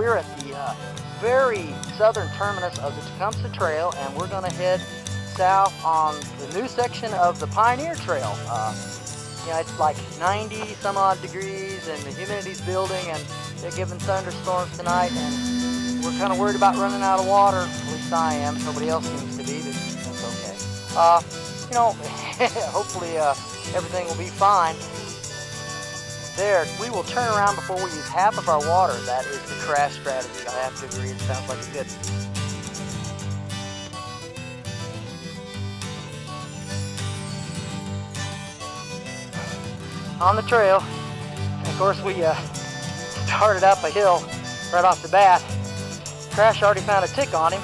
we're at the very southern terminus of the Tecumseh Trail, and we're going to head south on the new section of the Pioneer Trail. You know, it's like 90 some odd degrees and the humidity's building, and they're giving thunderstorms tonight, and we're kind of worried about running out of water. At least I am. Nobody else seems to be, but that's okay. You know, hopefully everything will be fine. There, we will turn around before we use half of our water. That is the crash strategy. I have to agree. It sounds like a good. On the trail, and of course we started up a hill right off the bat. Crash already found a tick on him,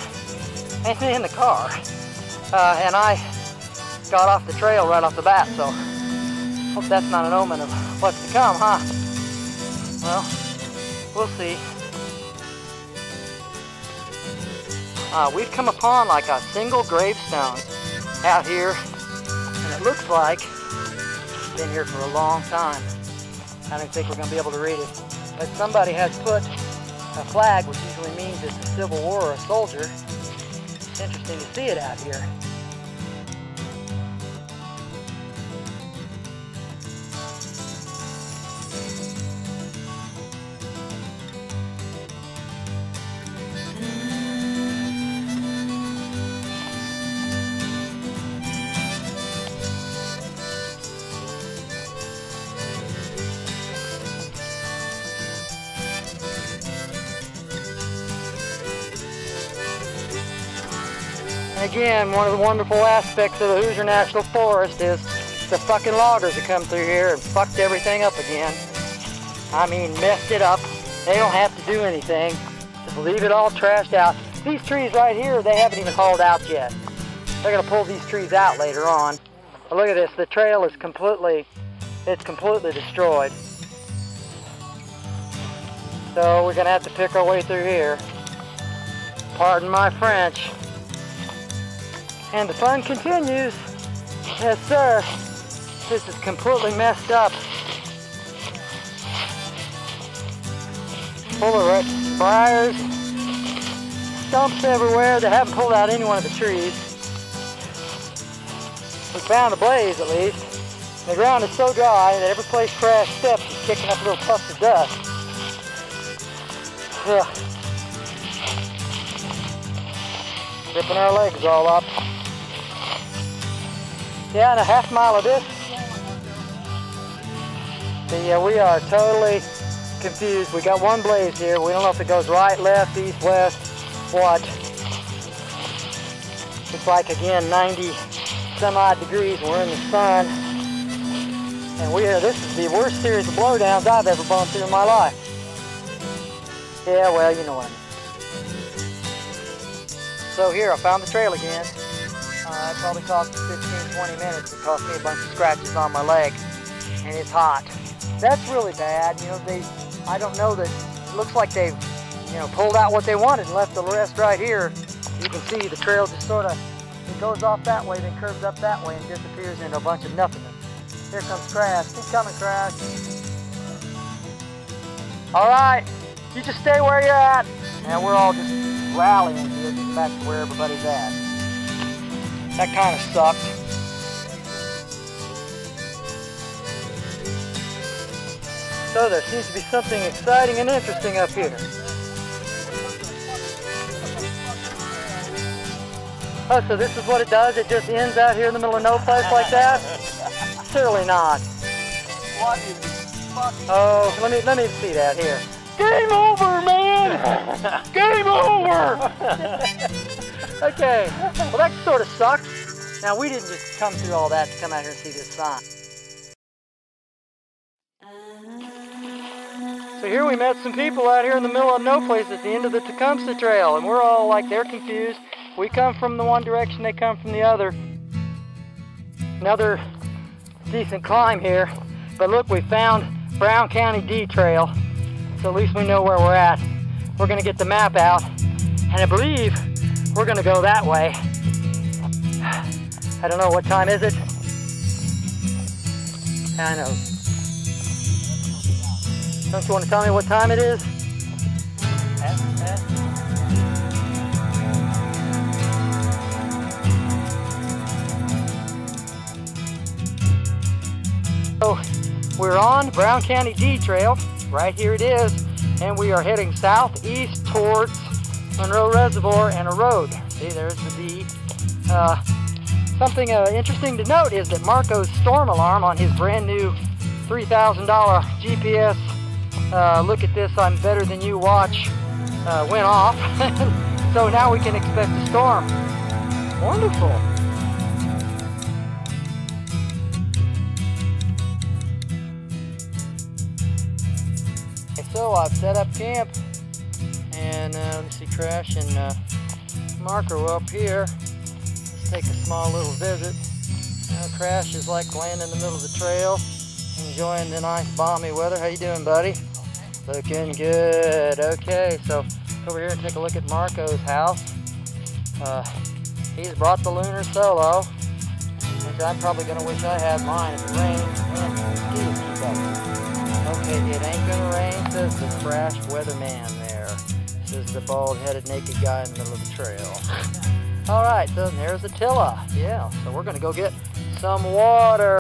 and in the car, and I got off the trail right off the bat. So hope that's not an omen of what's to come, huh? Well, we'll see. We've come upon like a single gravestone out here, and it looks like it's been here for a long time. I don't think we're going to be able to read it, but somebody has put a flag, which usually means it's a Civil War or a soldier. It's interesting to see it out here. Again, one of the wonderful aspects of the Hoosier National Forest is the fucking loggers that come through here and fucked everything up again. I mean, messed it up. They don't have to do anything. Just leave it all trashed out. These trees right here, they haven't even hauled out yet. They're gonna pull these trees out later on. But look at this, the trail is completely destroyed. So we're gonna have to pick our way through here. Pardon my French. And the fun continues. Yes, sir. This is completely messed up. Full of briars, stumps everywhere. They haven't pulled out any one of the trees. We found a blaze, at least. The ground is so dry that every place Crash steps is kicking up little puffs of dust. Ugh. Ripping our legs all up. Yeah, and a half mile of this. We are totally confused. We got one blaze here. We don't know if it goes right, left, east, west, what. It's like, again, 90 some odd degrees. We're in the sun. And this is the worst series of blowdowns I've ever gone through in my life. Yeah, well, you know what I mean. So here, I found the trail again. It probably cost 15-20 minutes. It cost me a bunch of scratches on my leg, and it's hot. That's really bad. You know, I don't know that, it looks like they've, you know, pulled out what they wanted and left the rest right here. You can see the trail just sort of, it goes off that way, then curves up that way and disappears into a bunch of nothingness. Here comes Crash. Keep coming, Crash. All right, you just stay where you're at. And we're all just rallying here to get back to where everybody's at. That kind of sucked. So there seems to be something exciting and interesting up here. Oh, so this is what it does? It just ends out here in the middle of no place like that? Surely not. What is fucking... Oh, let me see that here. Game over, man! Game over! Okay, well that sort of sucks. Now we didn't just come through all that to come out here and see this sign. So here we met some people out here in the middle of no place at the end of the Tecumseh Trail, and we're all like, they're confused. We come from the one direction, they come from the other. Another decent climb here, but look, we found Brown County D Trail, so at least we know where we're at. We're gonna get the map out, and I believe we're gonna go that way. I don't know, what time is it? I know. Don't you want to tell me what time it is? So we're on Brown County D Trail. Right here it is. And we are heading southeast towards Monroe Reservoir and a road. See, there's the D. Something interesting to note is that Marco's storm alarm on his brand new $3,000 GPS, look at this, I'm better than you watch, went off. So now we can expect a storm. Wonderful. So I've set up camp, and let me see, Crash and Marco are up here. Let's take a small little visit. Crash is like laying in the middle of the trail, enjoying the nice balmy weather. How you doing, buddy? Looking good. Okay, so over here and take a look at Marco's house. He's brought the Lunar Solo, which I'm probably going to wish I had mine if it rains. Okay, it ain't gonna rain, says the Crash weatherman there. Says the bald-headed naked guy in the middle of the trail. Alright, so there's Attila. Yeah, so we're gonna go get some water.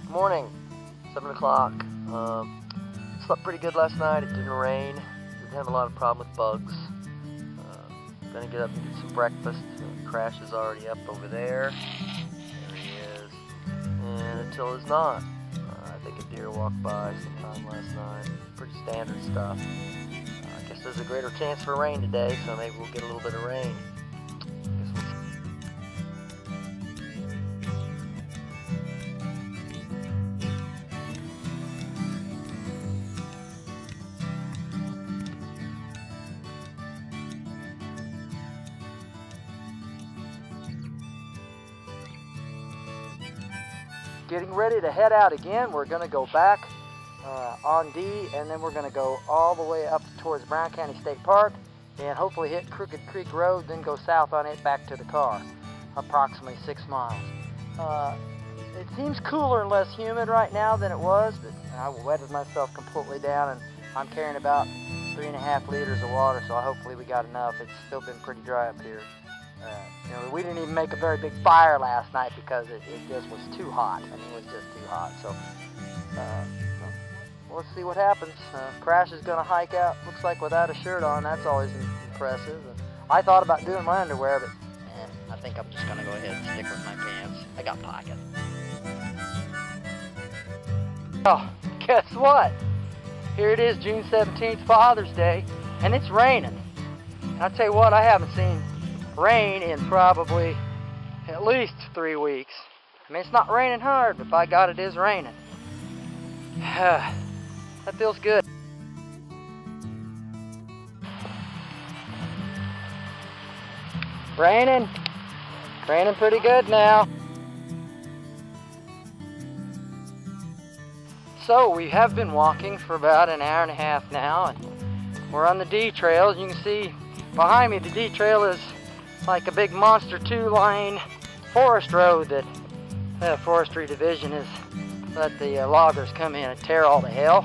Morning, 7 o'clock. Slept pretty good last night. It didn't rain. Didn't have a lot of problem with bugs. Gonna get up and get some breakfast. Crash is already up over there. There he is. And Attila's not. I think a deer walked by sometime last night. Pretty standard stuff. I guess there's a greater chance for rain today, so maybe we'll get a little bit of rain. Getting ready to head out again. We're going to go back on D, and then we're going to go all the way up towards Brown County State Park and hopefully hit Crooked Creek Road, then go south on it back to the car, approximately 6 miles. It seems cooler and less humid right now than it was, but I wetted myself completely down, and I'm carrying about 3.5 liters of water, so hopefully we got enough. It's still been pretty dry up here. You know, we didn't even make a very big fire last night because it just was too hot. I mean, it was just too hot. So let's see what happens. Crash is going to hike out, looks like without a shirt on. That's always impressive. I thought about doing my underwear, but I think I'm just going to go ahead and stick with my pants. I got pockets. Oh, guess what? Here it is, June 17th, Father's Day, and it's raining. And I'll tell you what, I haven't seen rain in probably at least 3 weeks. I mean, it's not raining hard, but by God, it is raining. That feels good. Raining pretty good now. So we have been walking for about an hour and a half now, and we're on the D trail. As you can see behind me, the D trail is like a big monster 2-lane forest road that the forestry division has let the loggers come in and tear all the hell.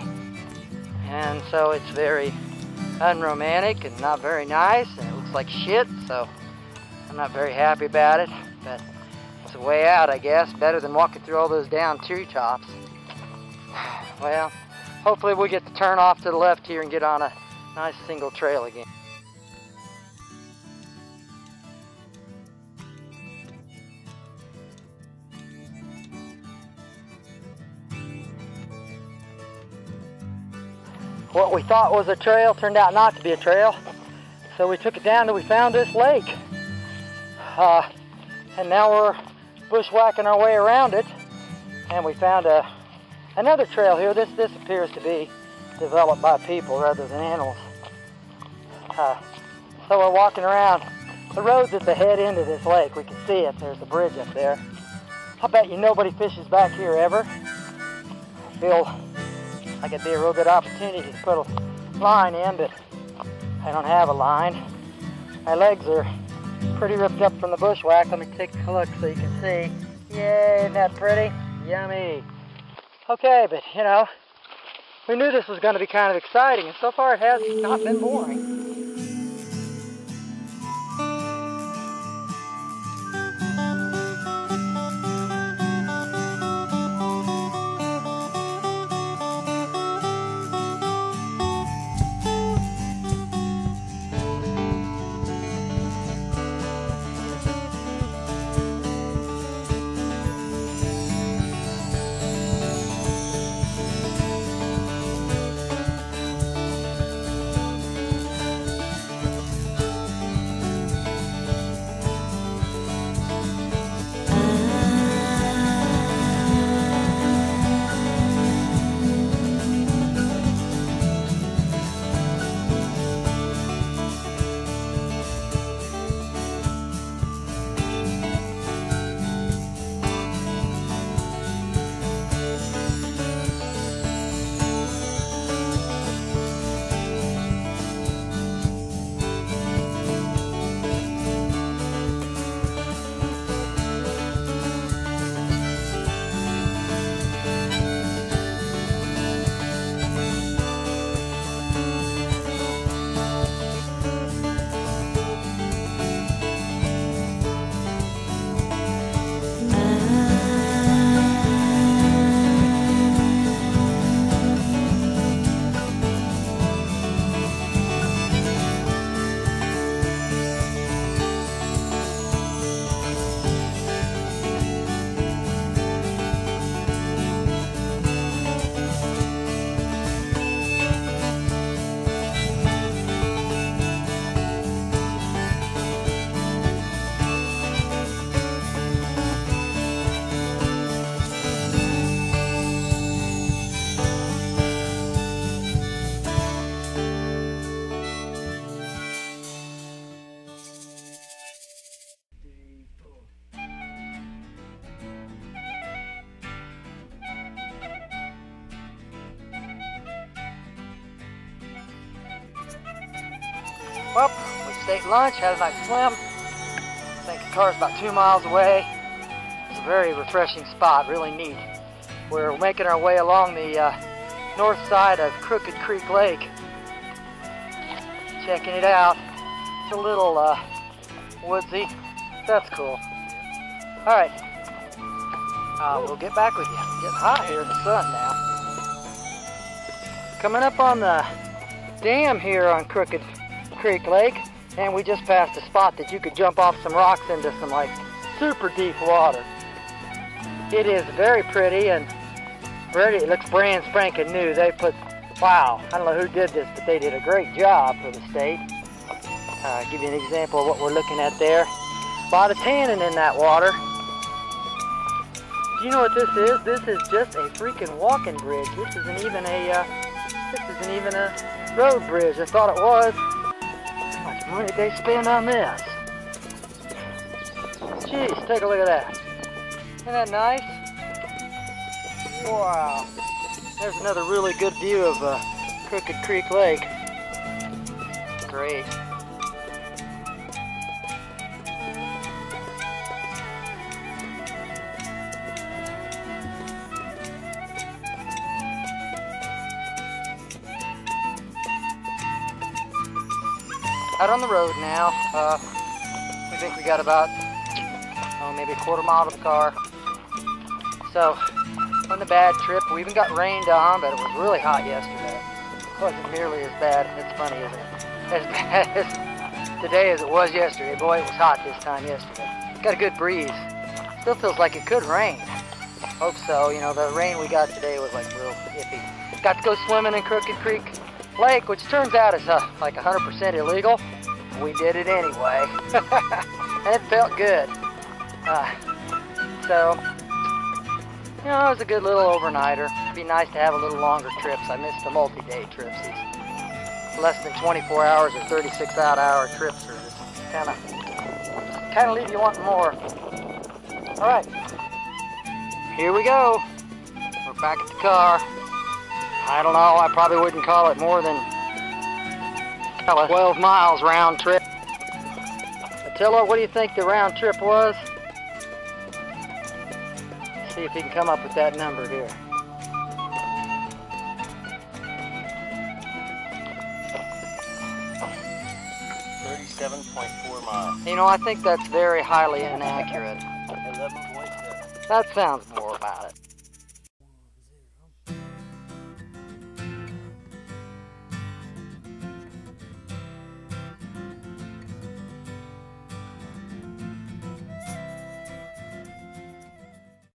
And so it's very unromantic and not very nice, and it looks like shit, so I'm not very happy about it. But it's a way out, I guess, better than walking through all those down treetops. Well, hopefully we get to turn off to the left here and get on a nice single trail again. What we thought was a trail turned out not to be a trail, so we took it down till we found this lake. And now we're bushwhacking our way around it, and we found another trail here. This appears to be developed by people rather than animals. So we're walking around The road's at the head end of this lake. We can see it. There's a bridge up there. I bet you nobody fishes back here ever. I feel like it'd be a real good opportunity to put a line in, but I don't have a line. My legs are pretty ripped up from the bushwhack. Let me take a look so you can see. Yay, isn't that pretty? Yummy. Okay, but you know, we knew this was going to be kind of exciting, and so far it has not been boring. Well, we stayed at lunch, had a nice swim. I think the car's about 2 miles away. It's a very refreshing spot, really neat. We're making our way along the north side of Crooked Creek Lake. Checking it out. It's a little woodsy. That's cool. Alright. We'll get back with you. It's getting hot here in the sun now. Coming up on the dam here on Crooked Creek Lake, and we just passed a spot that you could jump off some rocks into some like super deep water. It is very pretty and ready. It looks brand spanking new. They put, wow, I don't know who did this, but they did a great job for the state. Give you an example of what we're looking at there. A lot of tannin in that water. Do you know what this is? This is just a freaking walking bridge. This isn't even a road bridge. I thought it was. How much money did they spend on this? Jeez, take a look at that. Isn't that nice? Wow. There's another really good view of Crooked Creek Lake. Great. Out on the road now. We think we got about, maybe a quarter mile to the car. So, wasn't a bad trip. We even got rained on, but it was really hot yesterday. It wasn't nearly as bad. It's funny, isn't it? As bad as today as it was yesterday. Boy, it was hot this time yesterday. Got a good breeze. Still feels like it could rain. Hope so. You know, the rain we got today was like real iffy. Got to go swimming in Crooked Creek Lake, which turns out is like 100% illegal. We did it anyway. And it felt good. So, you know, it was a good little overnighter. It'd be nice to have a little longer trips. I missed the multi-day trips. These less than 24 hours or 36-hour trips are just kind of kind of leave you wanting more. All right, here we go. We're back at the car. I don't know, I probably wouldn't call it more than 12 miles round trip. Attila, what do you think the round trip was? See if he can come up with that number here. 37.4 miles. You know, I think that's very highly inaccurate. 11.7. That sounds more about it.